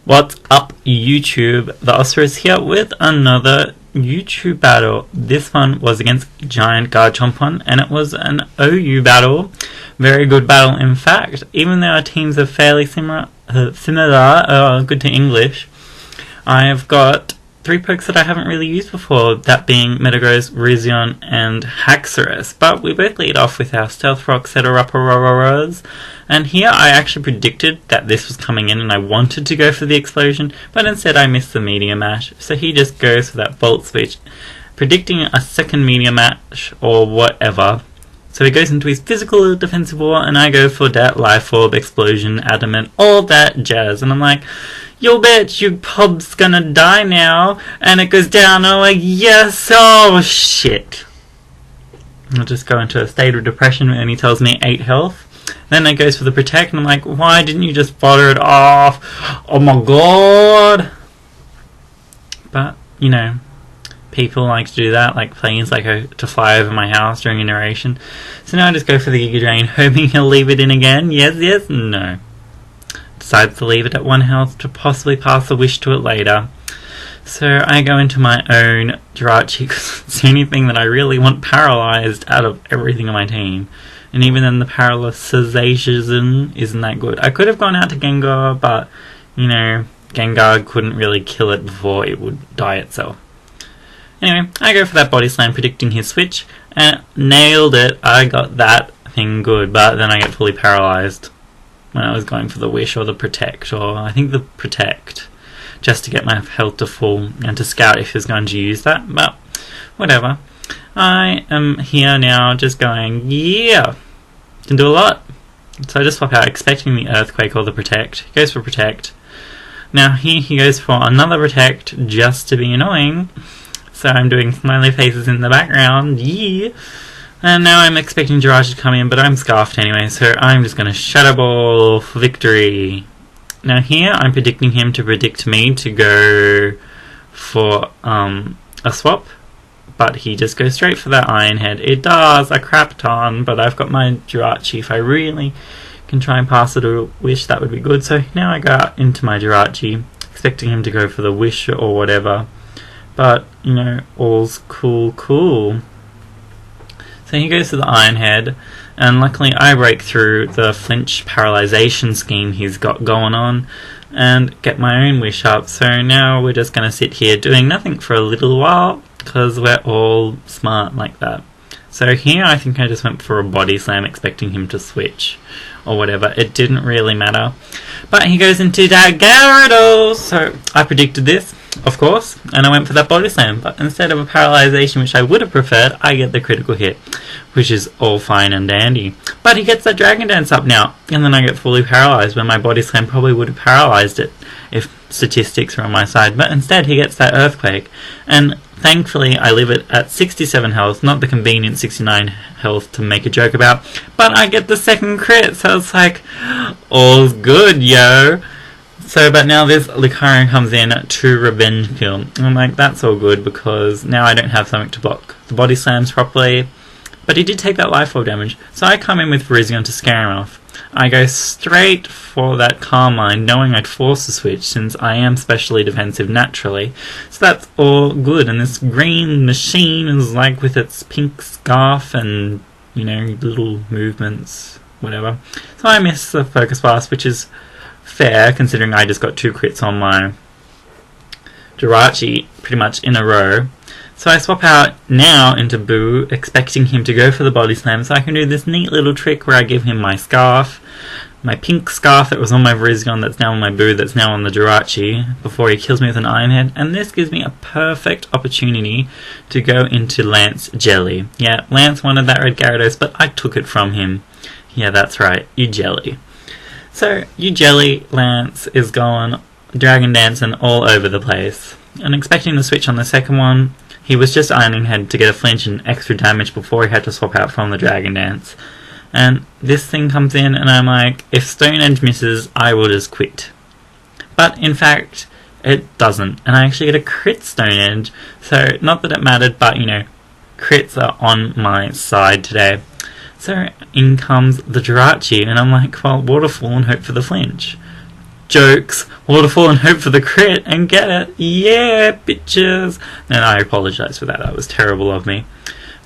What's up, YouTube? The Oscar is here with another YouTube battle. This one was against GiantGarchomp1, and it was an OU battle. Very good battle, in fact. Even though our teams are fairly similar, good to English, I have got 3 pokes that I haven't really used before, that being Metagross, Rizion, and Haxorus. But we both lead off with our Stealth Rock, Ceteraparas. And here I actually predicted that this was coming in and I wanted to go for the explosion, but instead I missed the Meteor Mash. So he just goes for that Volt Switch, predicting a second Meteor Mash or whatever. So he goes into his physical defensive war and I go for that Life Orb, Explosion, Adamant, all that jazz. And I'm like, yo bitch, your pub's gonna die now. And it goes down and I'm like, yes, oh shit. I'll just go into a state of depression and he tells me 8 health. Then it goes for the Protect and I'm like, why didn't you just fodder it off? Oh my god. But, you know, people like to do that, like planes like to fly over my house during a narration. So now I just go for the Giga Drain, hoping he'll leave it in again. Yes, no. Decides to leave it at 1 health to possibly pass the wish to it later. So I go into my own Jirachi because it's the only thing that I really want paralyzed out of everything on my team. And even then the paralyzation isn't that good. I could have gone out to Gengar, but, you know, Gengar couldn't really kill it before it would die itself. Anyway, I go for that Body Slam, predicting his switch, and nailed it. I got that thing good, but then I get fully paralyzed when I was going for the Wish or the Protect, or I think the Protect, just to get my health to full and to scout if he was going to use that, but whatever. I am here now just going, yeah, can do a lot. So I just swap out expecting the Earthquake or the Protect. He goes for Protect. Now here he goes for another Protect just to be annoying. So I'm doing smiley faces in the background, yeah. And now I'm expecting Jirachi to come in, but I'm scarfed anyway, so I'm just going to Shadow Ball for victory. Now here I'm predicting him to predict me to go for a swap. But he just goes straight for that Iron Head. It does a crap ton, but I've got my Jirachi. If I really can try and pass it a Wish, that would be good. So now I go out into my Jirachi, expecting him to go for the Wish or whatever. But, you know, all's cool. So he goes to the Iron Head, and luckily I break through the flinch paralyzation scheme he's got going on and get my own Wish up. So now we're just going to sit here doing nothing for a little while, because we're all smart like that. So here I think I just went for a Body Slam expecting him to switch or whatever. It didn't really matter. But he goes into that Gyarados. So I predicted this, of course, and I went for that Body Slam. But instead of a paralyzation, which I would have preferred, I get the critical hit, which is all fine and dandy. But he gets that Dragon Dance up now, and then I get fully paralyzed when my Body Slam probably would have paralyzed it if statistics are on my side. But instead he gets that Earthquake, and thankfully I leave it at 67 health, not the convenient 69 health to make a joke about, but I get the second crit, so it's like, all's good, yo. So, but now this Lucario comes in to Revenge Kill, and I'm like, that's all good, because now I don't have something to block the Body Slams properly, but he did take that Life Orb damage, so I come in with Rizion to scare him off. I go straight for that Carmine, knowing I'd force the switch since I am specially defensive naturally. So that's all good, and this green machine is like with its pink scarf and, you know, little movements, whatever. So I miss the Focus Blast, which is fair considering I just got 2 crits on my Jirachi pretty much in a row. So I swap out now into Boo, expecting him to go for the Body Slam, so I can do this neat little trick where I give him my scarf, my pink scarf that was on my Rizion that's now on my Boo that's now on the Jirachi, before he kills me with an Iron Head, and this gives me a perfect opportunity to go into Lance Jelly. Yeah, Lance wanted that red Gyarados, but I took it from him. Yeah, that's right, you Jelly. So, you Jelly Lance is going Dragon Dancing all over the place, and expecting to switch on the second one. He was just Iron Head to get a flinch and extra damage before he had to swap out from the Dragon Dance. And this thing comes in and I'm like, if Stone Edge misses, I will just quit. But in fact, it doesn't. And I actually get a crit Stone Edge. So, not that it mattered, but you know, crits are on my side today. So in comes the Jirachi and I'm like, well, Waterfall and hope for the flinch. jokes, waterfall and hope for the crit and get it. Yeah, bitches. And I apologise for that. That was terrible of me.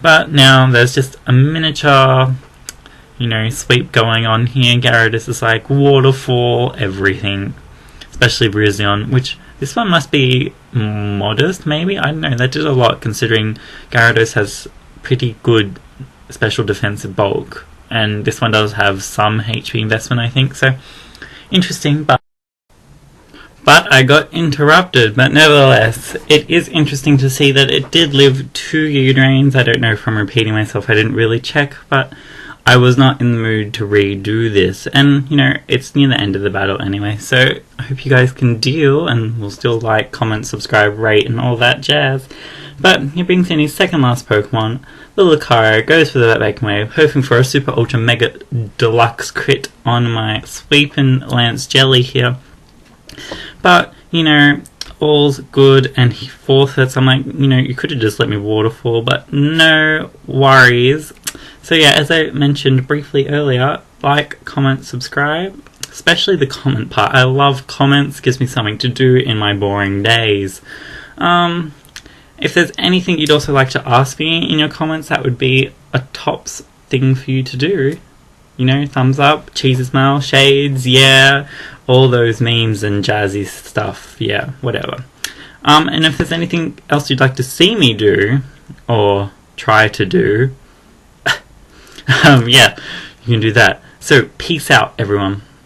But now there's just a miniature, sweep going on here. Gyarados is like waterfall, everything. Especially Brizion, which this one must be modest, maybe? I don't know. That did a lot considering Gyarados has pretty good special defensive bulk. And this one does have some HP investment, I think. So, interesting, but I got interrupted. But nevertheless, it is interesting to see that it did live 2 U drains. I don't know if I'm repeating myself. I didn't really check, but I was not in the mood to redo this. And, it's near the end of the battle anyway. So, I hope you guys can deal and will still like, comment, subscribe, rate, and all that jazz. But it brings in his second last Pokemon. The Lucario goes for the Vacant Wave, hoping for a Super Ultra Mega Deluxe crit on my Sweepin' Lance Jelly here. But, all's good, and he forfeits. I'm like, you could have just let me waterfall, but no worries. So yeah, as I mentioned briefly earlier, like, comment, subscribe, especially the comment part. I love comments, gives me something to do in my boring days. If there's anything you'd also like to ask me in your comments, that would be a tops thing for you to do. Thumbs up, cheesy smile, shades, yeah, all those memes and jazzy stuff, yeah, whatever. And if there's anything else you'd like to see me do, or try to do, yeah, you can do that. So, peace out, everyone.